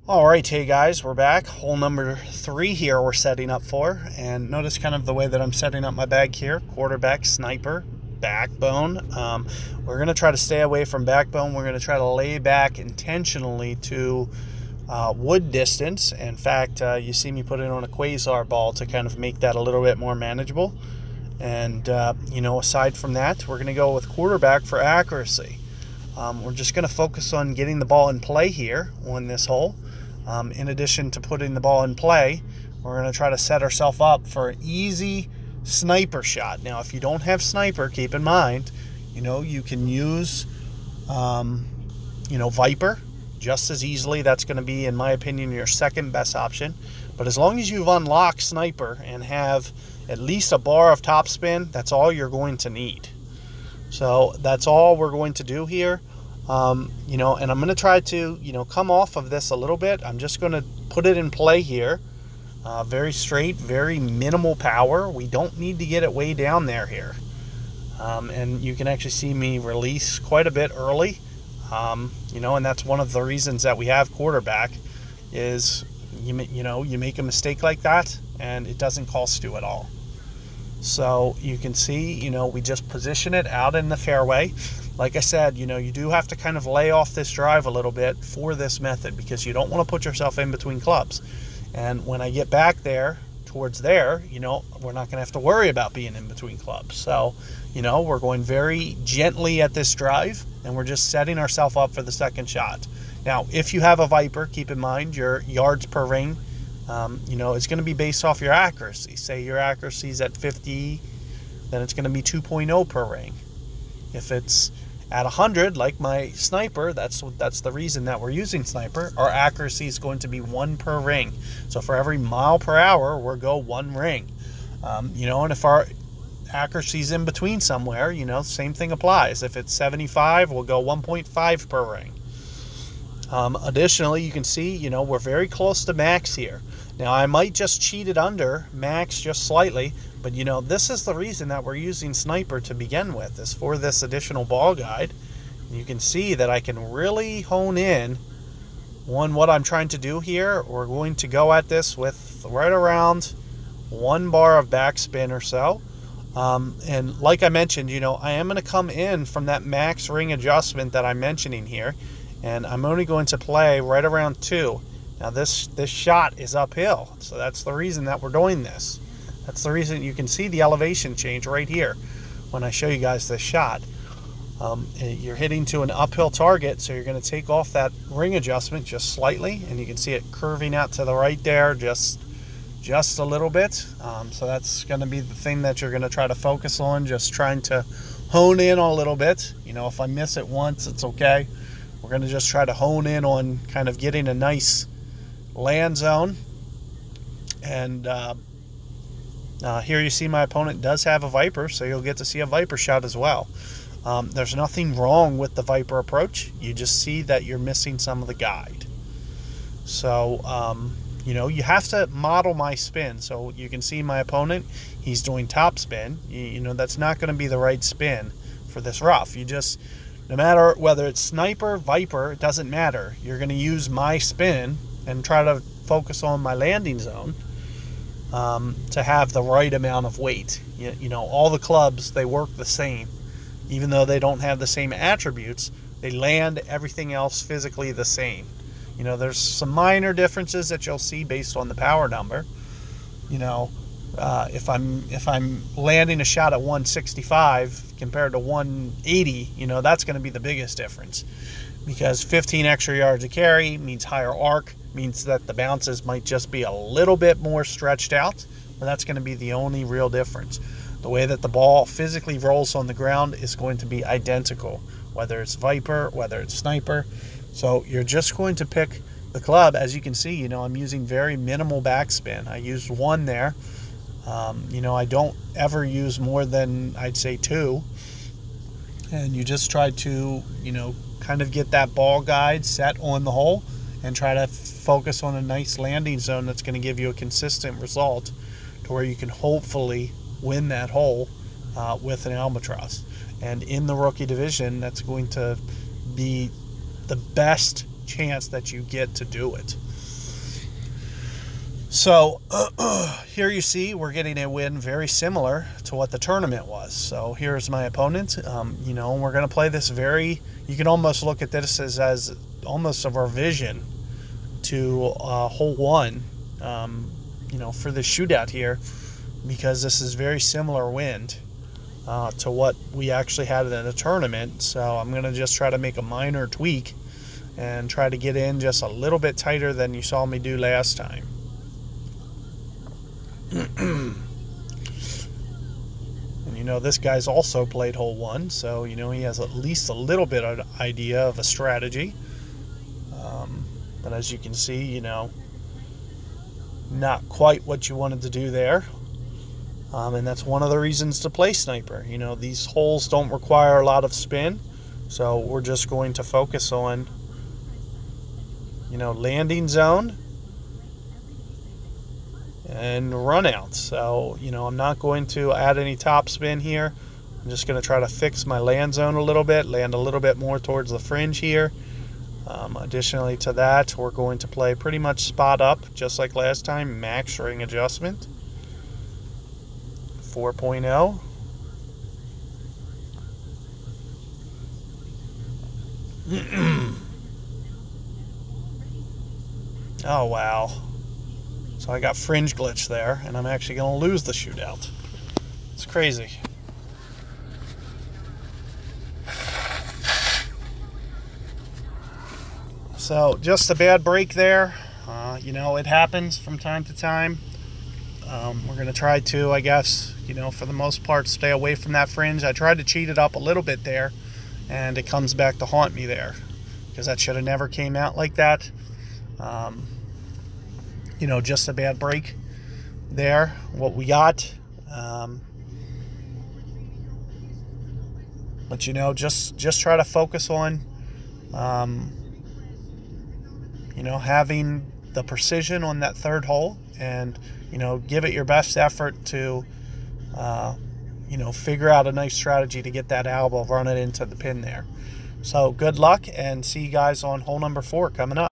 All right, hey guys, we're back. Hole number 3 here we're setting up for. And notice kind of the way that I'm setting up my bag here. Quarterback, sniper, backbone. We're going to try to stay away from backbone. We're going to try to lay back intentionally to wood distance. In fact, you see me put it on a quasar ball to kind of make that a little bit more manageable. And, aside from that, we're going to go with quarterback for accuracy. We're just going to focus on getting the ball in play here on this hole. In addition to putting the ball in play, we're going to try to set ourselves up for an easy sniper shot. Now, if you don't have sniper, keep in mind, you can use, Viper just as easily. That's going to be, in my opinion, your second best option. But as long as you've unlocked sniper and have at least a bar of topspin, that's all you're going to need. So that's all we're going to do here. And I'm going to try to, come off of this a little bit. I'm just going to put it in play here. Very straight, very minimal power. We don't need to get it way down there here. And you can actually see me release quite a bit early. And that's one of the reasons that we have quarterback is, you make a mistake like that and it doesn't cost you at all. So you can see, we just position it out in the fairway. Like I said, you do have to kind of lay off this drive a little bit for this method because you don't want to put yourself in between clubs. And when I get back there, towards there, we're not going to have to worry about being in between clubs. So, we're going very gently at this drive and we're just setting ourselves up for the second shot. Now, if you have a Viper, keep in mind your yards per ring, it's going to be based off your accuracy. Say your accuracy is at 50, then it's going to be 2.0 per ring. If it's at 100, like my sniper, that's the reason that we're using sniper. Our accuracy is going to be 1 per ring. So for every mile per hour, we'll go 1 ring. And if our accuracy is in between somewhere, same thing applies. If it's 75, we'll go 1.5 per ring. Additionally, you can see, we're very close to max here. Now, I might just cheat it under max just slightly, but, this is the reason that we're using sniper to begin with, is for this additional ball guide. You can see that I can really hone in on what I'm trying to do here. We're going to go at this with right around 1 bar of backspin or so. And like I mentioned, I am going to come in from that max ring adjustment that I'm mentioning here. And I'm only going to play right around 2. Now this shot is uphill, so that's the reason that we're doing this. That's the reason you can see the elevation change right here when I show you guys this shot. You're hitting to an uphill target, so you're going to take off that ring adjustment just slightly, and you can see it curving out to the right there just a little bit. So that's going to be the thing that you're going to try to focus on, just trying to hone in a little bit. If I miss it once, it's okay. We're going to just try to hone in on kind of getting a nice land zone. And here you see my opponent does have a Viper, so you'll get to see a Viper shot as well. There's nothing wrong with the Viper approach. You just see that you're missing some of the guide. So, you have to model my spin. So you can see my opponent, he's doing top spin. That's not going to be the right spin for this rough. No matter whether it's sniper, Viper, it doesn't matter. You're going to use my spin and try to focus on my landing zone to have the right amount of weight. All the clubs, they work the same. Even though they don't have the same attributes, they land everything else physically the same. There's some minor differences that you'll see based on the power number. If I'm landing a shot at 165 compared to 180, that's going to be the biggest difference, because 15 extra yards of carry means higher arc, means that the bounces might just be a little bit more stretched out, but that's going to be the only real difference. The way that the ball physically rolls on the ground is going to be identical, whether it's Viper, whether it's sniper. So you're just going to pick the club. As you can see, I'm using very minimal backspin. I used 1 there. I don't ever use more than, I'd say, 2. And you just try to, kind of get that ball guide set on the hole and try to focus on a nice landing zone that's going to give you a consistent result to where you can hopefully win that hole with an albatross. And in the rookie division, that's going to be the best chance that you get to do it. So here you see we're getting a win very similar to what the tournament was. So here's my opponent. You know, we're going to play this very, you can almost look at this as almost a revision to hole 1, you know, for the shootout here, because this is very similar wind to what we actually had in the tournament. So I'm going to just try to make a minor tweak and try to get in just a little bit tighter than you saw me do last time. And you know, this guy's also played hole 1, so you know he has at least a little bit of an idea of a strategy. But as you can see, you know, not quite what you wanted to do there. And that's one of the reasons to play sniper. You know, these holes don't require a lot of spin, so we're just going to focus on, you know, landing zone and run out. So, you know, I'm not going to add any top spin here. I'm just going to try to fix my land zone a little bit, land a little bit more towards the fringe here. Additionally to that, we're going to play pretty much spot up, just like last time, max ring adjustment. 4.0. Oh, wow. So I got fringe glitch there, and I'm actually going to lose the shootout. It's crazy. So just a bad break there. You know, it happens from time to time. We're going to try to, I guess, you know, for the most part, stay away from that fringe. I tried to cheat it up a little bit there, and it comes back to haunt me there, because that should have never came out like that. You know, just a bad break there, what we got. But, you know, just try to focus on, you know, having the precision on that third hole, and, you know, give it your best effort to, you know, figure out a nice strategy to get that elbow, run it into the pin there. So good luck, and see you guys on hole number 4 coming up.